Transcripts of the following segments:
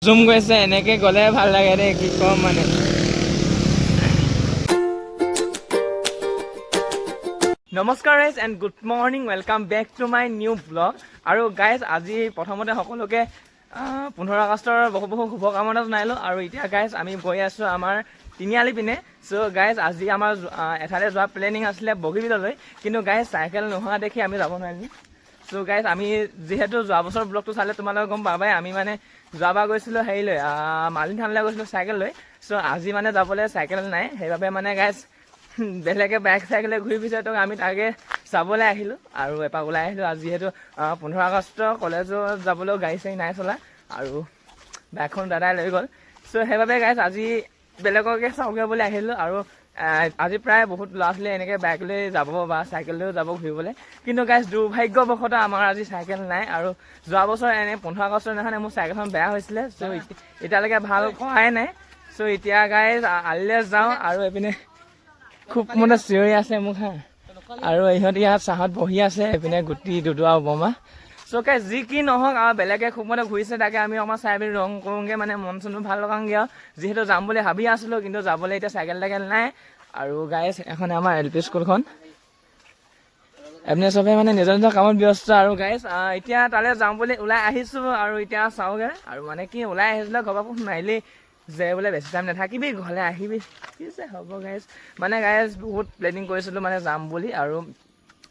জুম গৈছে এনেকৈ গ'লে ভাল লাগে দেই, কি ক'ম মানে। নমস্কাৰ guys and good morning, welcome back to my new blog. আৰু গাইজ আজি প্ৰথমতে সকলোকে 15 আগষ্টৰ বহু বহু শুভকামনা জনালোঁ। আৰু এতিয়া গাইজ আমি গৈ আছোঁ আমাৰ তিনিআলি পিনে। চ' গাইজ আজি আমাৰ এঠাইলৈ যোৱা প্লেনিং আছিলে বগীবিললৈ, কিন্তু গাইজ চাইকেল নোহোৱা দেখি আমি যাব নোৱাৰিলোঁ। চ' গাইজ আমি যিহেতু যোৱা বছৰ ব্লগটো চালে তোমালোকে গম পাবাই, আমি মানে যোৱাবাৰ গৈছিলোঁ হেৰিলৈ মালিনী থানলৈ গৈছিলোঁ চাইকেল লৈ। চ' আজি মানে যাবলৈ চাইকেল নাই, সেইবাবে মানে গাইজ বেলেগে বাইক চাইকেলে ঘূৰি ফুৰিছে, তো আমি তাকে চাবলৈ আহিলোঁ আৰু এপাক ওলাই আহিলোঁ। আৰু যিহেতু 15 আগষ্ট কলেজত যাবলৈও গাড়ী চাড়ী নাই চলা আৰু বাইকখন দাদাই লৈ গ'ল। চ' সেইবাবে গাইজ আজি বেলেগকে চাওঁগৈ বুলি আহিলোঁ। আৰু আজি প্ৰায় বহুত ল'ৰা ছোৱালী এনেকৈ বাইক লৈ যাব বা চাইকেল লৈও যাব ঘূৰিবলৈ, কিন্তু গাইজ দুৰ্ভাগ্যবশতঃ আমাৰ আজি চাইকেল নাই। আৰু যোৱা বছৰ এনে 15 আগষ্টৰ দিনাখনে মোৰ চাইকেলখন বেয়া হৈছিলে। চ' এতিয়ালৈকে ভাল কৰাই নাই। চ' এতিয়া গাইজ আলিলৈ যাওঁ আৰু এইপিনে খুব মানে চিঞৰি আছে মোক হা, আৰু ইহঁতে ইয়াত চাহত বহি আছে, এইপিনে গুটি দুডুৱা উপমা। চ' গাইজ যি কি নহওক আৰু বেলেগে খুব মানে ঘূৰিছে, তাকে আমি অকণমান চাই পিনি ৰং কৰোঁগৈ, মানে মন চনো ভাল লগাওঁগৈ। আৰু যিহেতু যাম বুলি ভাবি আছিলোঁ, কিন্তু যাবলৈ এতিয়া চাইকেল টাইকেল নাই। আৰু গাইজ এখন আমাৰ LP স্কুলখন এপিনে চবে মানে নিজৰ নিজৰ কামত ব্যস্ত। আৰু গাইজ এতিয়া তালৈ যাওঁ বুলি ওলাই আহিছোঁ। আৰু এতিয়া চাওঁগৈ, আৰু মানে কি ওলাই আহিছিলে ঘৰৰ পৰা মাৰিলেই যে বোলে বেছি টাইম নাথাকিবি, ঘৰলৈ আহিবি। কি যে হ'ব গাইজ, মানে গাইজ বহুত প্লেনিং কৰিছিলোঁ মানে যাম বুলি। আৰু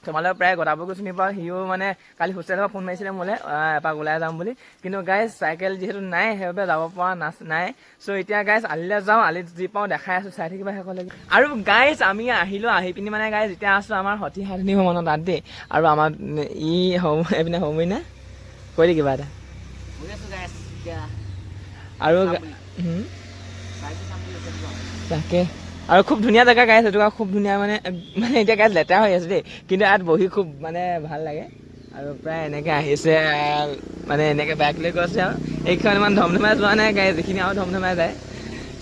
তোমালোকে প্ৰায় গদাবুকো চিনি পাওঁ, সিও মানে কালি হোষ্টেলৰ পৰা ফোন মাৰিছিলে মোলৈ এপাক ওলাই যাম বুলি, কিন্তু গাইজ চাইকেল যিহেতু নাই সেইবাবে যাব পৰা নাই। চ' এতিয়া গাইজ আলিলৈ যাওঁ, আলিত যি পাওঁ দেখাই আছোঁ, চাই থাকিবা শেষলৈকে। আৰু গাইজ আমি আহিলোঁ, আহি পিনি মানে গাইজ এতিয়া আছোঁ আমাৰ সতী সাধিনী ভৱনৰ তাত দেই। আৰু আমাৰ এইপিনে সময় নে কৈ দে কিবা এটা। আৰু তাকে, আৰু খুব ধুনীয়া জেগা গাইজ, সেইটো খুব ধুনীয়া মানে এতিয়া গাইজ লেতেৰা হৈ আছে দেই, কিন্তু ইয়াত বহি খুব মানে ভাল লাগে। আৰু প্ৰায় এনেকৈ আহিছে মানে এনেকৈ বাইক লৈ গৈছে, আৰু এইখন ইমান ধমধমাই যোৱা নাই গাইজ, যিখিনি আৰু ধমধমাই যায়।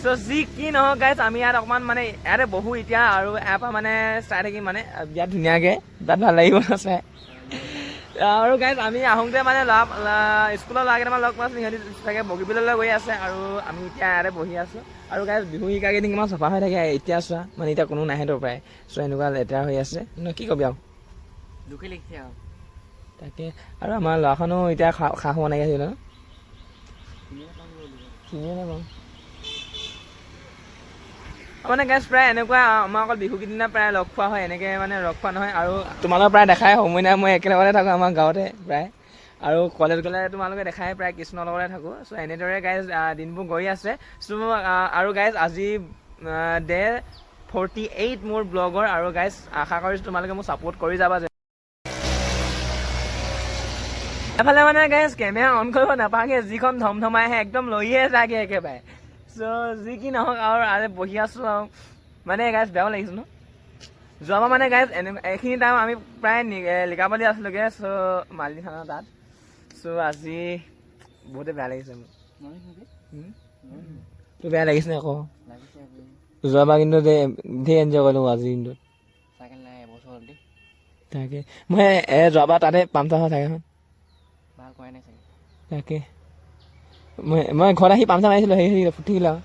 চ' যি কি নহওক গাইজ আমি ইয়াত অকণমান মানে ইয়াতে বহোঁ এতিয়া, আৰু ইয়াৰ পৰা মানে চাই থাকিম মানে বিৰাট ধুনীয়াকৈ, তাত ভাল লাগিব চাই। আৰু গাইজ আমি আহোঁতে মানে স্কুলৰ ল'ৰা কেইটামান লগ পাইছোঁ, সিহঁতি চাগে বগীবিললৈ গৈ আছে, আৰু আমি এতিয়া ইয়াতে বহি আছোঁ। আৰু গাইজ বিহু শিকা কেইদিন কিমান চাফা হৈ থাকে, এতিয়া চোৱা মানে এতিয়া কোনো নাহেতো প্ৰায়। চ' এনেকুৱা লেতেৰা হৈ আছে, কি ক'বি আৰু দুখে লিখিছে আৰু তাকে। আৰু আমাৰ ল'ৰাখনো এতিয়া খা খবৰ নাইকিয়া আছিল ন, চিনিয়ে নাপাওঁ মানে গাইজ। প্ৰায় এনেকুৱা আমাৰ অকল বিহু কেইদিনা প্ৰায় লগ খোৱা হয়, এনেকৈ মানে লগ খোৱা নহয়। আৰু তোমালোকৰ প্ৰায় দেখাই সময় নাই, মই একেলগতে থাকোঁ আমাৰ গাঁৱতে প্ৰায়। আৰু কলেজ গ'লে তোমালোকে দেখাই প্ৰায় কৃষ্ণৰ লগতে থাকোঁ। চ' এনেদৰে গাইজ দিনবোৰ গৈ আছে। চ' আৰু গাইজ আজি ডে 48 মোৰ ব্লগৰ। আৰু গাইজ আশা কৰিছোঁ তোমালোকে মোক ছাপোৰ্ট কৰি যাবা। এফালে মানে গাইজ কেমেৰা অন কৰিব নাপাওঁগৈ, যিখন ধমধমাই আহে একদম লৈয়ে যায়গৈ একেবাৰে। চ' যি কি নহওক আৰু বহি আছোঁ আৰু মানে গাইজ বেয়াও লাগিছে ন। যোৱাবাৰ মানে গাইজ এইখিনি টাইম আমি প্ৰায় লিকাবালি আছিলোঁগৈ, চ' মালিনী থানৰ তাত। চ' আজি বহুতে বেয়া লাগিছে মোৰ। তোৰ বেয়া লাগিছে আকৌ? যোৱাবাৰ কিন্তু ধেৰ এনজয় কৰিলোঁ আজি কিন্তু। চাইকেল নাই এবছৰ হ'ল তাকে, মই যোৱাবাৰ তাতে পামচাৰ হোৱা চাইকেলখন ভাল কৰাই নাই চাগে। তাকে মই ঘৰত আহি পামচাৰ মাৰিছিলোঁ, হেৰি ফুটিলে আৰু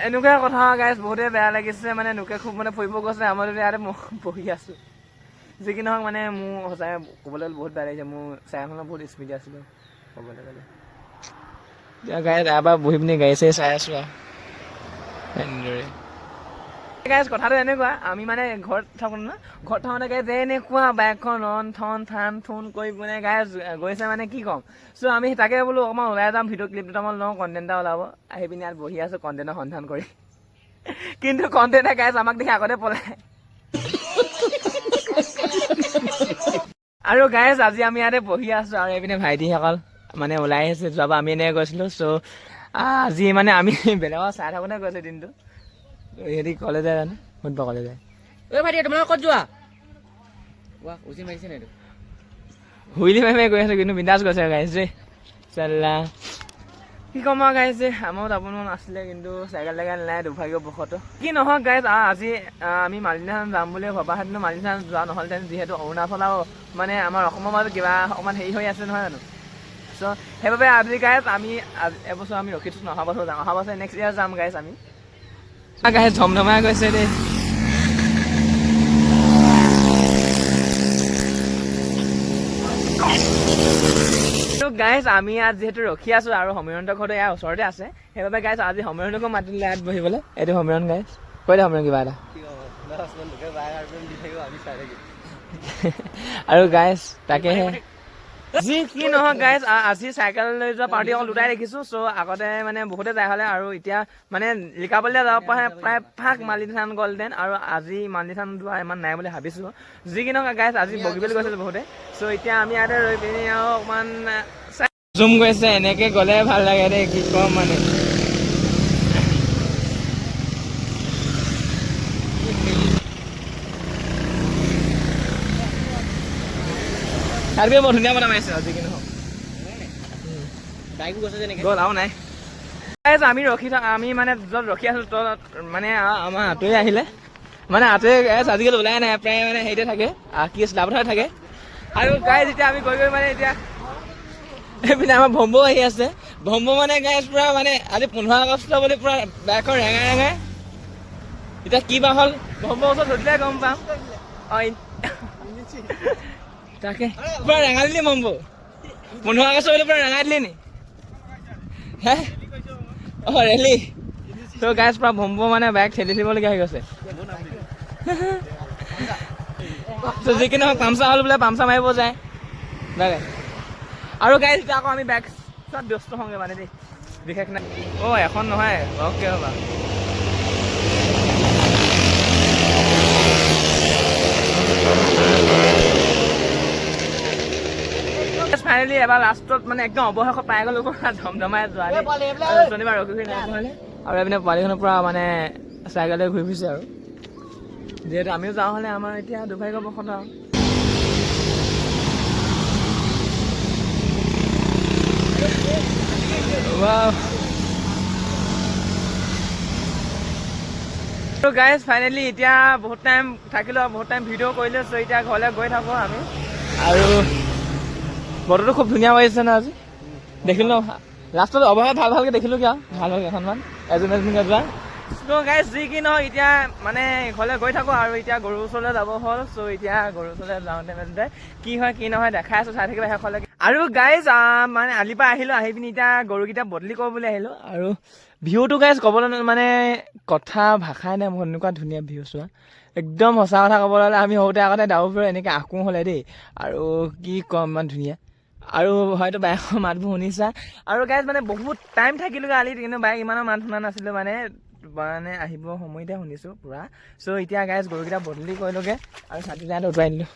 এনেকুৱা কথা গাইজ, বহুতে বেয়া লাগিছে। মানে লোকে খুব মানে ফুৰিব গৈছে, আমাৰ ইয়াতে মই বহি আছোঁ। যি কি নহওক মানে মোৰ সঁচাই ক'বলৈ বহুত বেয়া লাগিছে, মোৰ চাইকেলখনত বহুত স্পীডে আছিলোঁ ক'বলৈ গ'লে। এতিয়া গাইজ এবাৰ বহি পিনি গাড়ী চাড়ী চাই আছোঁ আৰু এনেদৰে। গাইজ কথাটো এনেকুৱা, আমি মানে ঘৰত থাকোঁ ন, ঘৰত থাকোঁতে গাইজ এনেকুৱা বাইকখন ৰন ঠন ঠান থোন কৰি পিনে গাইজ গৈছে মানে কি ক'ম। চ' আমি তাকে বোলো অকণমান ওলাই যাম, ভিডিঅ' ক্লিপ দুটামান লওঁ, কণ্টেণ্ট এটা ওলাব। আহি পিনি ইয়াত বহি আছোঁ কণ্টেণ্টৰ সন্ধান কৰি, কিন্তু কণ্টেণ্টে গাইজ আমাক দেখি আগতে পলাই। আৰু গাইজ আজি আমি ইয়াতে বহি আছোঁ, আৰু এইপিনে ভাইটিসকল মানে ওলাই আহিছে। যোৱাবাৰ আমি এনেকৈ গৈছিলোঁ। চ' আজি মানে আমি বেলেগক চাই থাকোঁতে গৈছোঁ দিনটো। সিহঁতি কলে যায় জানো, শুনিব কলে যায়। ঐ ভাইটি তোমালোক ক'ত যোৱা? উচি মাৰিছে নাই এইটো হুইলি মাৰি মাৰি গৈ আছোঁ, কিন্তু বিন্দাছ গৈছে গাইজ দেই। চাল্লা কি ক'ম আৰু গাইজ, আমাৰো আপোনাৰ আছিলে কিন্তু চাইকেল টাইকেল নাই দুৰ্ভাগ্যবশতঃ। কি নহওক গাইজ, আজি আমি মালিনী থান যাম বুলি ভবা হেঁতেন মালিনী থান যোৱা নহ'লহেঁতেন, যিহেতু অৰুণাচল আৰু মানে আমাৰ অসমৰ মাজত কিবা অকণমান হেৰি হৈ আছে নহয় জানো। চ' সেইবাবে আজি গাইজ আমি এবছৰ আমি ৰখি থৈছোঁ, অহা বছৰ যাম, অহা বছৰ নেক্সট ইয়াৰ যাম গাইজ আমি। গাইজ ধমধমাই গৈছে দেই। গাইজ আমি ইয়াত যিহেতু ৰখি আছো আৰু সমীৰণহঁতৰ ঘৰটো ইয়াৰ ওচৰতে আছে, সেইবাবে গাইজ আজি সমীৰণহঁতকো মাতি দিলে ইয়াত বহিবলৈ। এইটো সমীৰণ গাইজ, কৈ দে সমীৰণ কিবা এটা। আৰু গাইজ তাকেহে যি কি নহওক গাইজ, আজি চাইকেল লৈ যোৱা পাৰ্টি অকল দুটাই দেখিছোঁ। চ' আগতে মানে বহুতে যাই হ'লে আৰু এতিয়া মানে লিকাপল্লিয়া যাব পৰা প্ৰায় ভাগ মালিনী থান গ'লহেঁতেন, আৰু আজি মালিনী থান যোৱা ইমান নাই বুলি ভাবিছোঁ। যি কি নহওক গাইজ আজি বগীবিল গৈছিলোঁ বহুতে। চ' এতিয়া আমি ইয়াতে ৰৈ পিনি আৰু অকণমান জুম গৈছে, এনেকৈ গ'লে ভাল লাগে দেই, কি ক'ম মানে। বৰ ধুনীয়া বনাই মাৰিছে আজি কি নহওক, গ'ল আৰু নাই। আমি আমি মানে য'ত ৰখি আছো তত মানে আমাৰ আঁতৰি আহিলে, মানে আঁতৰি আজিকালি ওলাই নাই, প্ৰায় মানে হেৰিতে থাকে, কি আছে লাভতে থাকে। আৰু গাইজ যেতিয়া আমি গৈ মানে এতিয়া এইপিনে আমাৰ ভম্বো আহি আছে। ভম্বো মানে গাইজ পুৰা মানে আজি 15 আগষ্ট বুলি পুৰা বাইকৰ ৰেঙাই ৰেঙাই। এতিয়া কি বা হ'ল, ভম্বৰ ওচৰত সুধিলে গম পাম। তাকে পুৰা ৰেঙাই দিলি ভম্বো, 15 আগষ্ট বুলি পুৰা ৰেঙাই দিলি নি হে? ৰেলি। ত' গাইজ পুৰা ভম্বো মানে বাইক ঠেলি দিবলগীয়া হৈ গৈছে। যি কি নহওক পামচা হ'ল বোলে, পামচা মাৰিব যায় তাকে। আৰু গাইজ এতিয়া আকৌ আমি বাইক চোৱাত ব্যস্ত হওঁগৈ মানে দেই, বিশেষ নাই। এখন নহয় অ'কে হ'বা। ফাইনেলি এবাৰ লাষ্টত মানে একদম অৱশেষত পাই গ'লো, ধমধমাই যোৱা শনিবাৰ ৰখি নাই। আৰু এইপিনে পোৱালিখনৰ পৰা মানে চাইকেলে ঘূৰি ফুৰিছে, আৰু যিহেতু আমিও যাওঁ হ'লে আমাৰ এতিয়া দুৰ্ভাগ্যবশতঃ আৰু গাইজ ফাইনেলি এতিয়া বহুত টাইম থাকিলোঁ আৰু বহুত টাইম ভিডিঅ' কৰিলোঁ। চ' এতিয়া ঘৰলৈ গৈ থাকোঁ আমি। আৰু বতৰটো খুব ধুনীয়া কৰিছে ন আজি, দেখিলোঁ ন লাষ্টত অৱশেষত ভাল ভালকৈ দেখিলোঁ কিয়, ভাল ভাল কেইখনমান এজনী এজনীকৈ যোৱা। চ' গাইজ যি কি নহওক এতিয়া মানে ঘৰলৈ গৈ থাকোঁ, আৰু এতিয়া গৰুৰ ওচৰলৈ যাব হ'ল। চ' এতিয়া গৰুৰ ওচৰলৈ যাওঁতে মেলোতে কি হয় কি নহয় দেখাই আছোঁ, চাই থাকিব শেষলৈকে। আৰু গাইজ মানে আলিৰ পৰা আহিলোঁ, আহি পিনি এতিয়া গৰুকেইটা বদলি কৰোঁ বুলি আহিলোঁ। আৰু ভিউটো গাইজ ক'বলৈ মানে কথা ভাষাই নাই মোৰ, এনেকুৱা ধুনীয়া ভিউ চোৱা। একদম সঁচা কথা ক'বলৈ হ'লে আমি সৰুতে আগতে ডাউৰবোৰত এনেকৈ আঁকো হ'লে দেই, আৰু কি ক'ম ইমান ধুনীয়া। আৰু হয়তো বাইকৰ মাতবোৰ শুনিছা। আৰু গাইজ মানে বহুত টাইম থাকিলোঁ আলিত, কিন্তু বাইক ইমানো মাত শুনা নাছিলোঁ, মানে আহিব সময়তে শুনিছোঁ পূৰা। চ' এতিয়া গাইজ গৰুকেইটা বদলি কৰিলোঁগৈ আৰু ছাতি তাত উটুৱাই দিলোঁ,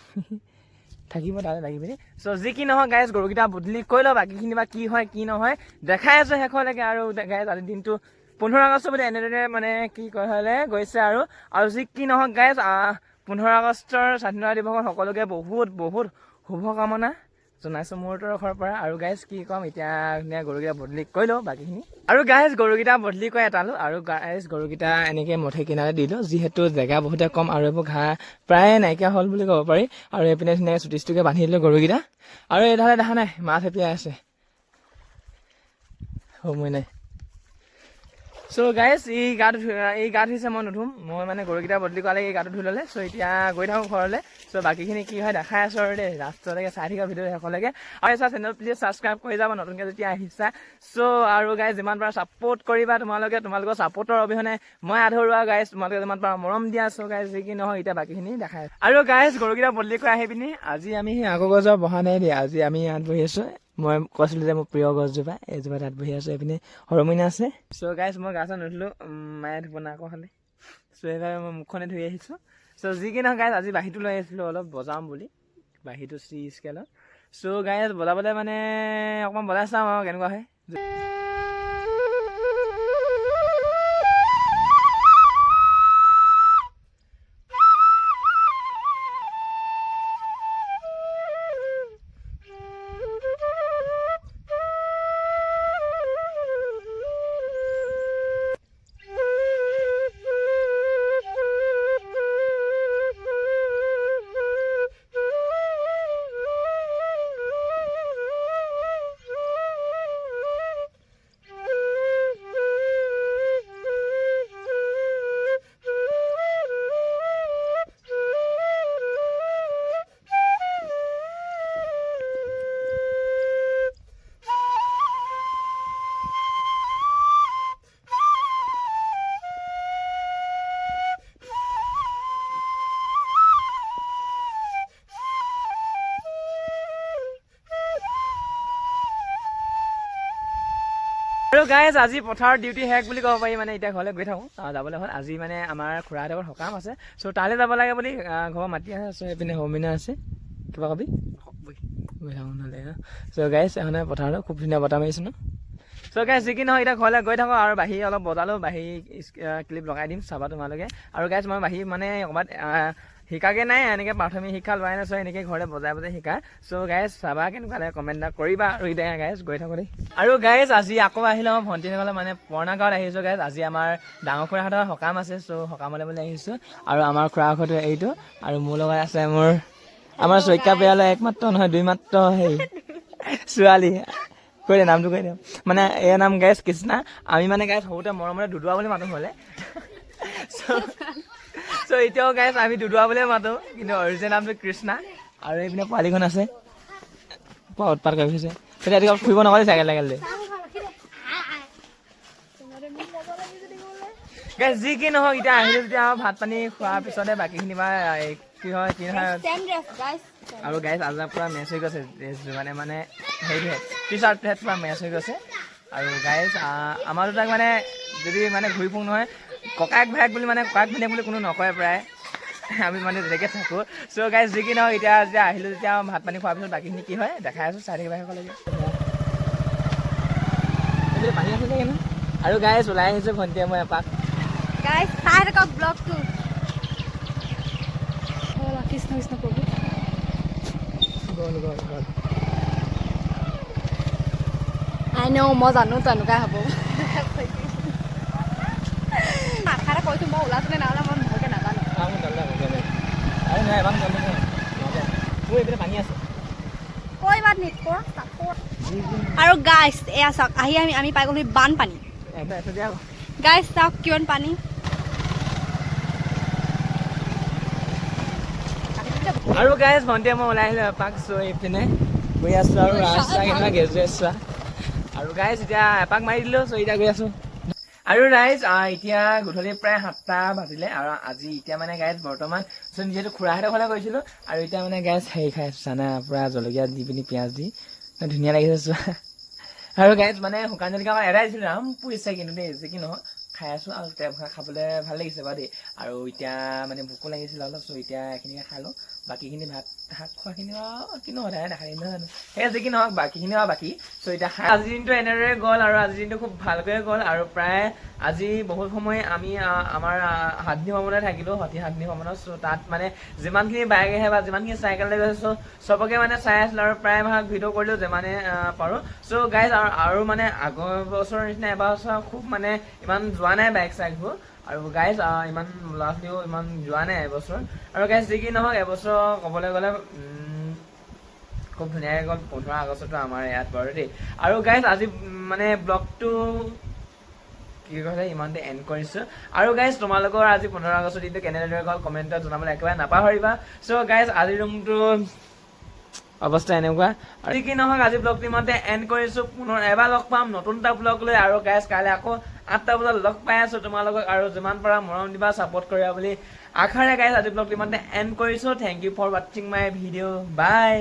থাকিব তাতে লাগি পিনি। চ' যি কি নহওক গাইজ গৰুকেইটা বদলি কৰি লওঁ, বাকীখিনি বা কি হয় কি নহয় দেখাই আছোঁ শেষলৈকে। আৰু গাইজ আজিৰ দিনটো 15 আগষ্ট বুলি এনেদৰে মানে কি কয় হ'লে গৈছে। আৰু যি কি নহওক গাইজ 15 আগষ্টৰ স্বাধীনতা দিৱসত সকলোকে বহুত বহুত শুভকামনা জনাইছোঁ মোৰ তৰফৰ পৰা। আৰু গাইজ কি ক'ম, এতিয়া ধুনীয়া গৰুকেইটা বদলি কৰি লওঁ বাকীখিনি। আৰু গাইজ গৰুকেইটা বদলি কৰি এটালোঁ, আৰু গাইজ গৰুকেইটা এনেকৈ মঠি কিনাৰে দিলোঁ, যিহেতু জেগা বহুতে কম আৰু এইবোৰ ঘাঁহ প্ৰায়ে নাইকিয়া হ'ল বুলি ক'ব পাৰি। আৰু এইপিনে ধুনীয়াকৈ চুটি চুটিকৈ বান্ধি দিলোঁ গৰুকেইটা। আৰু এইডালে দেখা নাই মাছ হেপিয়াই আছে, সময় নাই। চ' গাইজ এই গা ধুইছে, মই নুধুম, মই মানে গৰুকেইটা বদলি কৰালৈকে এই গাটো ধুই ল'লে। চ' এতিয়া গৈ থাকোঁ ঘৰলৈ। চ' বাকীখিনি কি হয় দেখাই আছোঁ আৰু দেই, লাষ্টলৈকে চাই থাকিব ভিডিঅ' শেষলৈকে। আৰু চেনেল প্লিজ ছাবস্ক্ৰাইব কৰি যাব নতুনকৈ যেতিয়া আহিছা। চ' আৰু গাইজ যিমান পাৰা ছাপোৰ্ট কৰিবা, তোমালোকৰ ছাপোৰ্টৰ অবিহনে মই আধৰুৱা গাইজ, তোমালোকে যিমান পাৰা মৰম দিয়া। চ' গাইজ যি কি নহয় এতিয়া বাকীখিনি দেখাই আছোঁ। আৰু গাইজ গৰুকেইটা বদলি কৰি আহি পিনি আজি আমি সেই আগৰ গছজোপা বহা নাই দেই, আজি আমি ইয়াত বহি আছোঁ। মই কৈছিলোঁ যে মোৰ প্ৰিয় গছজোপা, এইজোপা তাত বহি আছোঁ। এইপিনে সৰমইনা আছে। চ' গাইজ মই গা চা নুধুলোঁ, মায়ে ধুব নাই আকৌ হ'লে। চ' সেইবাবে মই মুখখনে ধুই আহিছোঁ। চ' যি কি নহওক গাইজ আজি বাঁহীটো লৈ আহিছিলোঁ অলপ বজাম বুলি, বাঁহীটো চি স্কেলত। চ' গাইজ বজাবলৈ মানে অকণমান বজাই চাওঁ আৰু কেনেকুৱা হয়। গাইজ আজি পথাৰৰ ডিউটি শেষ বুলি ক'ব পাৰি, মানে এতিয়া ঘৰলৈ গৈ থাকোঁ যাবলৈ হ'ল। আজি মানে আমাৰ খুৰাহঁতৰ ঘৰত সকাম আছে, চ' তালৈ যাব লাগে বুলি ঘৰৰ মাতি আছে। চ' এইপিনে হোমিনা আছে, কিবা কবি গৈ থাকোঁ নহ'লে ন। চ' গাইজ এখনে পথাৰটো খুব ধুনীয়া বতাহ মাৰিছোঁ ন। চ' গাইজ যি কি নহয় এতিয়া ঘৰলৈ গৈ থাকোঁ, আৰু বাঁহী অলপ বজালোঁ, বাঁহী ক্লিপ লগাই দিম চাবা তোমালোকে। আৰু গাইজ মই বাঁহী মানে ক'ৰবাত শিকাকে নাই, এনেকৈ প্ৰাথমিক শিক্ষা লোৱাই নাই, চ' এনেকৈ ঘৰতে বজাই বজাই শিকা। চ' গাইজ চাবা কেনেকুৱা লাগে কমেণ্ট এটা কৰিবা। আৰু এতিয়া গাইজ গৈ থাকোঁ দেই। আৰু গাইজ আজি আকৌ আহিলোঁ আমাৰ ভণ্টিসকলে মানে পুৰণা গাঁৱত আহিছোঁ গাইজ। আজি আমাৰ ডাঙৰ খুৰাহঁতৰ সকাম আছে, চ' সকামলৈ বুলি আহিছোঁ। আৰু আমাৰ খুৰাহঁতৰ এইটো, আৰু মোৰ লগত আছে আমাৰ শইকীয়া পৰিয়ালৰ একমাত্ৰ নহয় দুই মাত্ৰ সেই ছোৱালী। কৈ দে নামটো কৈ দিওঁ, মানে এয়া নাম গাইজ কৃষ্ণা। আমি মানে গাইজ সৰুতে মৰমতে দুদুৱা বুলি মাতোঁ হ'লে। চ' এতিয়াও গাইজ আমি দুদুৱা বুলিয়ে মাতোঁ, কিন্তু অৰিজিনেল নামটো কৃষ্ণা। আৰু এইপিনে পোৱালিখন আছে, পুৰা উৎপাত কৰি ফুৰিছে। তেতিয়া ৰাতিপুৱা ফুৰিব নগ'লে চাইকেল টাইকেল লৈ। গাইজ যি কি নহওক এতিয়া আহিলোঁ যেতিয়া ভাত পানী খোৱাৰ পিছতে বাকীখিনি বা কি হয় কি নহয়। আৰু গাইজ আজি পূৰা মেচ হৈ গৈছে মানে হেৰিহে টি চাৰ্ট পূৰা মেচ হৈ গৈছে। আৰু গাইজ আমাৰ দুটাক মানে যদি মানে ঘূৰি ফুৰোঁ নহয়, ককায়েক ভায়েক বুলি মানে ককায়েক ভনীয়েক বুলি কোনো নকয় প্ৰায়, আমি মানে তেনেকৈ থাকোঁ। চ' গাইজ যি কি নহওক এতিয়া যেতিয়া আহিলোঁ যেতিয়া ভাত পানী খোৱাৰ পিছত বাকীখিনি কি হয় দেখাই আছোঁ, চাই থাকিব লাগে। পানী আছে চাগে ন। আৰু গাইজ ওলাই আহিছোঁ ভণ্টিয়ে মই এপাক। গাইজ চাই থাকক ব্লগটো। কৃষ্ণ কৃষ্ণ প্ৰভু গ'ল আই ন, মই জানো তেনেকুৱাই হ'ব। মাথা এটা কৈছোঁ, মই ওলাইছিলে নাই ওলা মই ভালকৈ নাজানো। আৰু নাই এবাৰ মোৰ এইপিনে পানী আছে। আৰু গাইজ এয়া চাওক, আহি আমি পাই গ'লো বানপানী। গাইজ চাওক কিমান পানী। আৰু গাইজ ভণ্টিয়ে মই ওলাই আহিলোঁ এপাক। চ' এইপিনে গৈ আছোঁ আৰু ৰাস্তা কেনেকুৱা গেজুৱে চোৱা। আৰু গাইজ এতিয়া এপাক মাৰি দিলোঁ, চ' এতিয়া গৈ আছোঁ। আৰু গাইজ এতিয়া গধূলি প্ৰায় 7টা বাজিলে। আৰু আজি এতিয়া মানে গাইজ বৰ্তমান যিহেতু খুৰাহঁতৰ ঘৰলৈ গৈছিলোঁ, আৰু এতিয়া মানে গাইজ হেৰি খাই আছোঁ চানা, পূৰা জলকীয়া দি পিনি পিঁয়াজ দি ধুনীয়া লাগিছে চোৱা। আৰু গাইজ মানে শুকান জলকীয়া আমাৰ এৰাই দিছিলোঁ, ৰাম পুৰিছে কিন্তু দেই যি কি নহওক খাই আছোঁ। আৰু খাবলৈ ভাল লাগিছে বাৰু দেই। আৰু এতিয়া মানে ভোকো লাগিছিলে অলপ, চ' এতিয়া এইখিনিকে খাই লওঁ। বাকীখিনি ভাত শাক খোৱাখিনি আৰু কিনো সদায় নাখায় নহয়, সেই যি কি নহওক বাকীখিনি আৰু বাকী। চ' এতিয়া আজিৰ দিনটো এনেদৰে গ'ল, আৰু আজিৰ দিনটো খুব ভালকৈ গ'ল। আৰু প্ৰায় আজি বহুত সময় আমি আমাৰ সাতনি ভ্ৰমণতে থাকিলোঁ, সতি সাতনি ভ্ৰমণত। চ' তাত মানে যিমানখিনি বাইক আহে বা যিমানখিনি চাইকেললৈ গৈছে, চ' চবকে মানে চাই আছিলোঁ আৰু প্ৰায় ভাগ ভিডিঅ' কৰিলোঁ যিমানে পাৰোঁ। চ' গাইজ আৰু মানে আগৰ বছৰৰ নিচিনা এবাৰ খুব মানে ইমান যোৱা নাই বাইক চাইকবোৰ। আৰু গাইজ ইমান ল'ৰা ছোৱালীও ইমান যোৱা নাই এবছৰ। আৰু গাইজ যি কি নহওক এবছৰ ক'বলৈ গ'লে খুব ধুনীয়াকৈ গ'ল। 15 আগষ্টতো আমাৰ ইয়াত বাৰু দেই। আৰু গাইজ আজি মানে ব্লগটো কি কৈছে ইমানতে এণ্ড কৰিছোঁ। আৰু গাইজ তোমালোকৰ আজি 15 আগষ্টৰ দিনটো কেনেদৰে গ'ল কমেণ্টত জনাবলৈ একেবাৰে নাপাহৰিবা। চ' গাইজ আজিৰ ৰুমটো অৱস্থা এনেকুৱা। আৰু কি নহওক আজি ব্লগটো ইমানতে এণ্ড কৰিছোঁ। পুনৰ এবাৰ লগ পাম নতুন এটা ব্লগ লৈ। আৰু গাইজ কাইলৈ আকৌ 8টা বজাত লগ পাই আছোঁ তোমালোকক। আৰু যিমান পাৰা মৰম দিবা, ছাপোৰ্ট কৰিবা বুলি আশাৰে গাইজ আজি ব্লগটো ইমানতে এণ্ড কৰিছোঁ। থেংক ইউ ফৰ ৱাচিং মাই ভিডিঅ'। বাই।